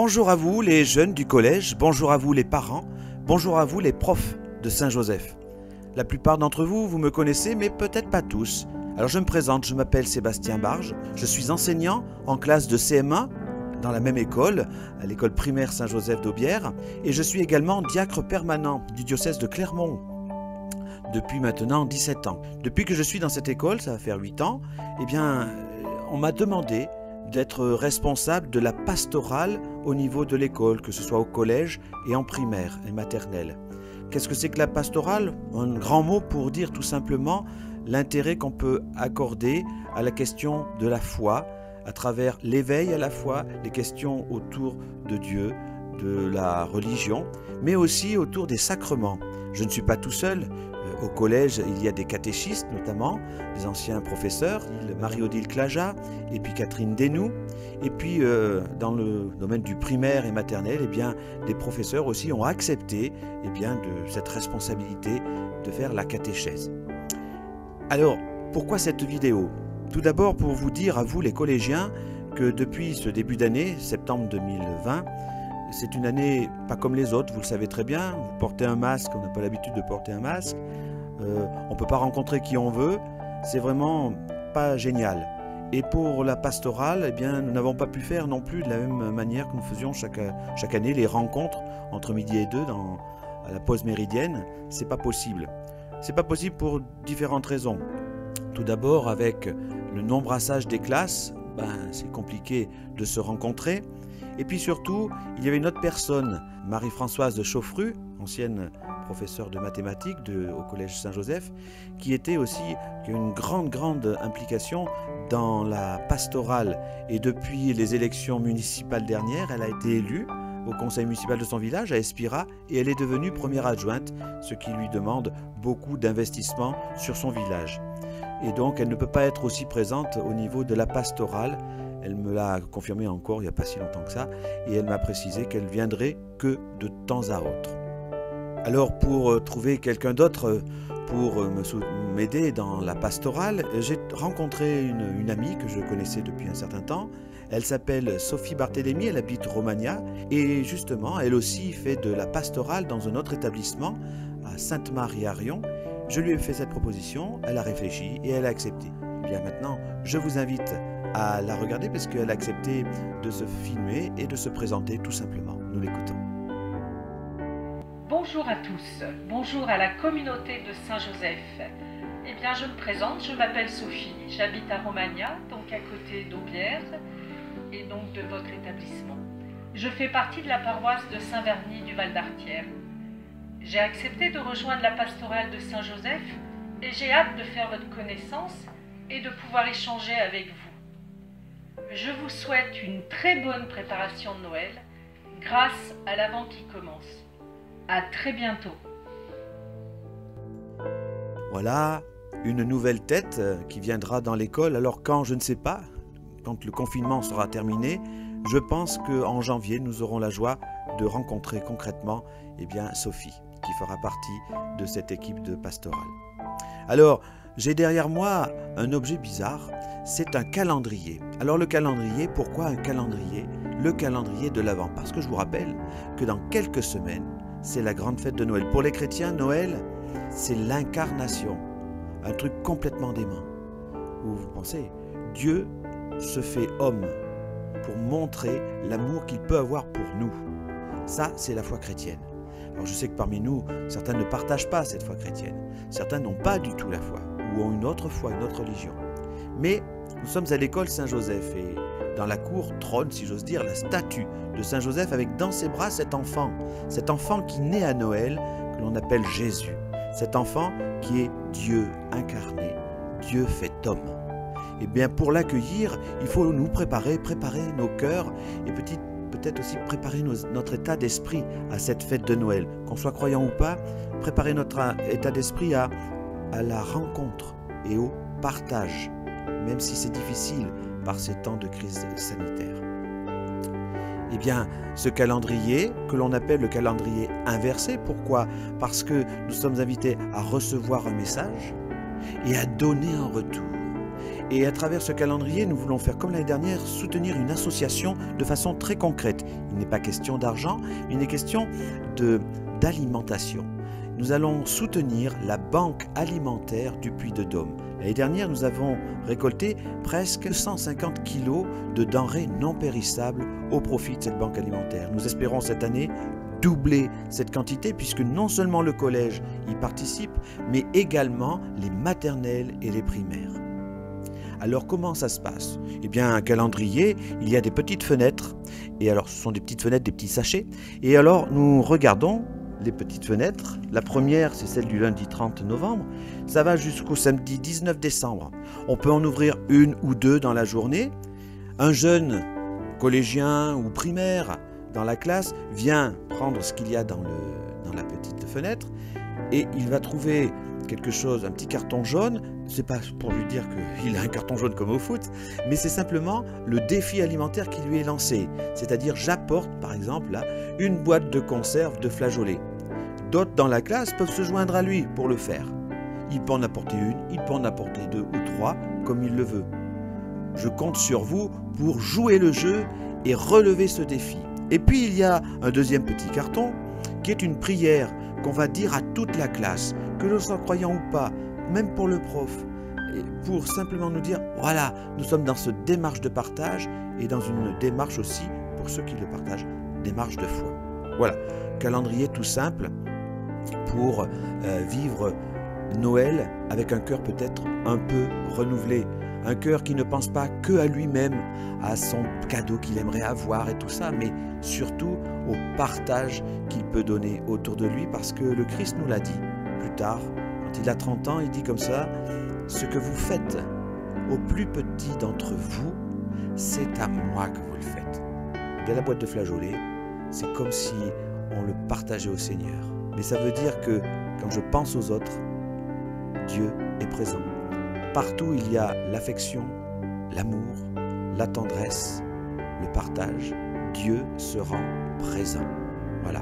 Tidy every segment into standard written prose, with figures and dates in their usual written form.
Bonjour à vous les jeunes du collège, bonjour à vous les parents, bonjour à vous les profs de Saint-Joseph. La plupart d'entre vous, vous me connaissez, mais peut-être pas tous. Alors je me présente, je m'appelle Sébastien Barge, je suis enseignant en classe de CM1 dans la même école, à l'école primaire Saint-Joseph d'Aubière, et je suis également diacre permanent du diocèse de Clermont depuis maintenant 17 ans. Depuis que je suis dans cette école, ça va faire 8 ans, eh bien, on m'a demandé d'être responsable de la pastorale au niveau de l'école, que ce soit au collège et en primaire et maternelle. Qu'est-ce que c'est que la pastorale? Un grand mot pour dire tout simplement l'intérêt qu'on peut accorder à la question de la foi, à travers l'éveil à la foi, les questions autour de Dieu, de la religion, mais aussi autour des sacrements. Je ne suis pas tout seul. Au collège, il y a des catéchistes notamment, des anciens professeurs, Marie-Odile Clajat et puis Catherine Desnoux. Et puis dans le domaine du primaire et maternel, eh bien, des professeurs aussi ont accepté de cette responsabilité de faire la catéchèse. Alors, pourquoi cette vidéo? Tout d'abord pour vous dire à vous les collégiens que depuis ce début d'année, septembre 2020, c'est une année pas comme les autres, vous le savez très bien, vous portez un masque, on n'a pas l'habitude de porter un masque, on ne peut pas rencontrer qui on veut, c'est vraiment pas génial. Et pour la pastorale, eh bien, nous n'avons pas pu faire non plus de la même manière que nous faisions chaque année les rencontres entre midi et 2 à la pause méridienne, c'est pas possible. C'est pas possible pour différentes raisons. Tout d'abord avec le non-brassage des classes, c'est compliqué de se rencontrer. Et puis surtout, il y avait une autre personne, Marie-Françoise de Chauffru, ancienne professeure de mathématiques au collège Saint-Joseph, qui a une grande implication dans la pastorale. Et depuis les élections municipales dernières, elle a été élue au conseil municipal de son village, à Espira, et elle est devenue première adjointe, ce qui lui demande beaucoup d'investissement sur son village. Et donc, elle ne peut pas être aussi présente au niveau de la pastorale. Elle me l'a confirmé encore il n'y a pas si longtemps que ça, et elle m'a précisé qu'elle viendrait que de temps à autre. Alors pour trouver quelqu'un d'autre pour m'aider dans la pastorale, j'ai rencontré une amie que je connaissais depuis un certain temps. Elle s'appelle Sophie Barthélémy, elle habite Romagna, et justement elle aussi fait de la pastorale dans un autre établissement à Sainte-Marie-à-Rion. Je lui ai fait cette proposition, elle a réfléchi et elle a accepté. Et bien maintenant, je vous invite à la regarder parce qu'elle a accepté de se filmer et de se présenter tout simplement. Nous l'écoutons. Bonjour à tous, bonjour à la communauté de Saint-Joseph. Eh bien, je me présente, je m'appelle Sophie, j'habite à Romagna, donc à côté d'Aubière, et donc de votre établissement. Je fais partie de la paroisse de Saint-Verny du Val d'Artière. J'ai accepté de rejoindre la pastorale de Saint-Joseph et j'ai hâte de faire votre connaissance et de pouvoir échanger avec vous. Je vous souhaite une très bonne préparation de Noël grâce à l'Avent qui commence. À très bientôt. Voilà une nouvelle tête qui viendra dans l'école. Alors quand, je ne sais pas, quand le confinement sera terminé, je pense qu'en janvier, nous aurons la joie de rencontrer concrètement Sophie, qui fera partie de cette équipe de pastorale. Alors, j'ai derrière moi un objet bizarre, c'est un calendrier. Alors le calendrier, pourquoi un calendrier? Le calendrier de l'Avent, parce que je vous rappelle que dans quelques semaines, c'est la grande fête de Noël. Pour les chrétiens, Noël, c'est l'incarnation, un truc complètement dément. Vous pensez, Dieu se fait homme pour montrer l'amour qu'il peut avoir pour nous. Ça, c'est la foi chrétienne. Alors je sais que parmi nous, certains ne partagent pas cette foi chrétienne. Certains n'ont pas du tout la foi, ou ont une autre foi, une autre religion. Mais nous sommes à l'école Saint-Joseph, et dans la cour trône, si j'ose dire, la statue de Saint-Joseph avec dans ses bras cet enfant qui naît à Noël, que l'on appelle Jésus. Cet enfant qui est Dieu incarné, Dieu fait homme. Et bien pour l'accueillir, il faut nous préparer nos cœurs et peut-être aussi préparer notre état d'esprit à cette fête de Noël. Qu'on soit croyant ou pas, préparer notre état d'esprit à la rencontre et au partage, même si c'est difficile par ces temps de crise sanitaire. Eh bien, ce calendrier, que l'on appelle le calendrier inversé, pourquoi? Parce que nous sommes invités à recevoir un message et à donner en retour. Et à travers ce calendrier, nous voulons faire comme l'année dernière, soutenir une association de façon très concrète. Il n'est pas question d'argent, il est question d'alimentation. Nous allons soutenir la banque alimentaire du Puy-de-Dôme. L'année dernière, nous avons récolté presque 150 kg de denrées non périssables au profit de cette banque alimentaire. Nous espérons cette année doubler cette quantité puisque non seulement le collège y participe, mais également les maternelles et les primaires. Alors comment ça se passe? Eh bien, un calendrier, il y a des petites fenêtres, et alors ce sont des petites fenêtres, des petits sachets, et alors nous regardons les petites fenêtres. La première, c'est celle du lundi 30 novembre, ça va jusqu'au samedi 19 décembre. On peut en ouvrir une ou deux dans la journée. Un jeune collégien ou primaire dans la classe vient prendre ce qu'il y a dans la petite fenêtre, et il va trouver quelque chose, un petit carton jaune. C'est pas pour lui dire qu'il a un carton jaune comme au foot, mais c'est simplement le défi alimentaire qui lui est lancé. C'est-à-dire, j'apporte par exemple là une boîte de conserve de flageolets. D'autres dans la classe peuvent se joindre à lui pour le faire. Il peut en apporter une, il peut en apporter deux ou trois, comme il le veut. Je compte sur vous pour jouer le jeu et relever ce défi. Et puis il y a un deuxième petit carton qui est une prière qu'on va dire à toute la classe, que l'on soit croyant ou pas, même pour le prof, et pour simplement nous dire, voilà, nous sommes dans cette démarche de partage et dans une démarche aussi, pour ceux qui le partagent, démarche de foi. Voilà, calendrier tout simple pour vivre Noël avec un cœur peut-être un peu renouvelé, un cœur qui ne pense pas que à lui-même, à son cadeau qu'il aimerait avoir et tout ça, mais surtout au partage qu'il peut donner autour de lui, parce que le Christ nous l'a dit plus tard, quand il a 30 ans, il dit comme ça, « Ce que vous faites au plus petit d'entre vous, c'est à moi que vous le faites. » Et la boîte de flageolets, c'est comme si on le partageait au Seigneur. Mais ça veut dire que quand je pense aux autres, Dieu est présent. Partout il y a l'affection, l'amour, la tendresse, le partage. Dieu se rend présent. Voilà.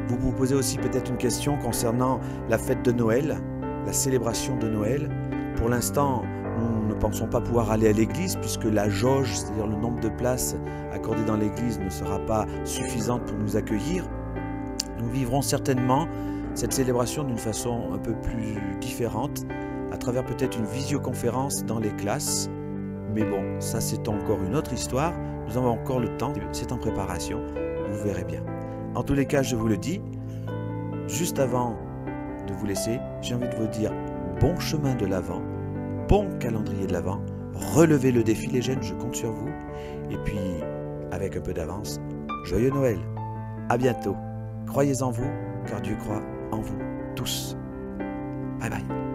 Vous vous posez aussi peut-être une question concernant la fête de Noël, la célébration de Noël. Pour l'instant, nous ne pensons pas pouvoir aller à l'église puisque la jauge, c'est-à-dire le nombre de places accordées dans l'église, ne sera pas suffisante pour nous accueillir. Nous vivrons certainement cette célébration d'une façon un peu plus différente, à travers peut-être une visioconférence dans les classes. Mais bon, ça c'est encore une autre histoire. Nous avons encore le temps, c'est en préparation, vous verrez bien. En tous les cas, je vous le dis, juste avant de vous laisser, j'ai envie de vous dire bon chemin de l'Avent, bon calendrier de l'Avent, relevez le défi les jeunes, je compte sur vous. Et puis, avec un peu d'avance, joyeux Noël, à bientôt. Croyez en vous, car Dieu croit en vous tous. Bye bye.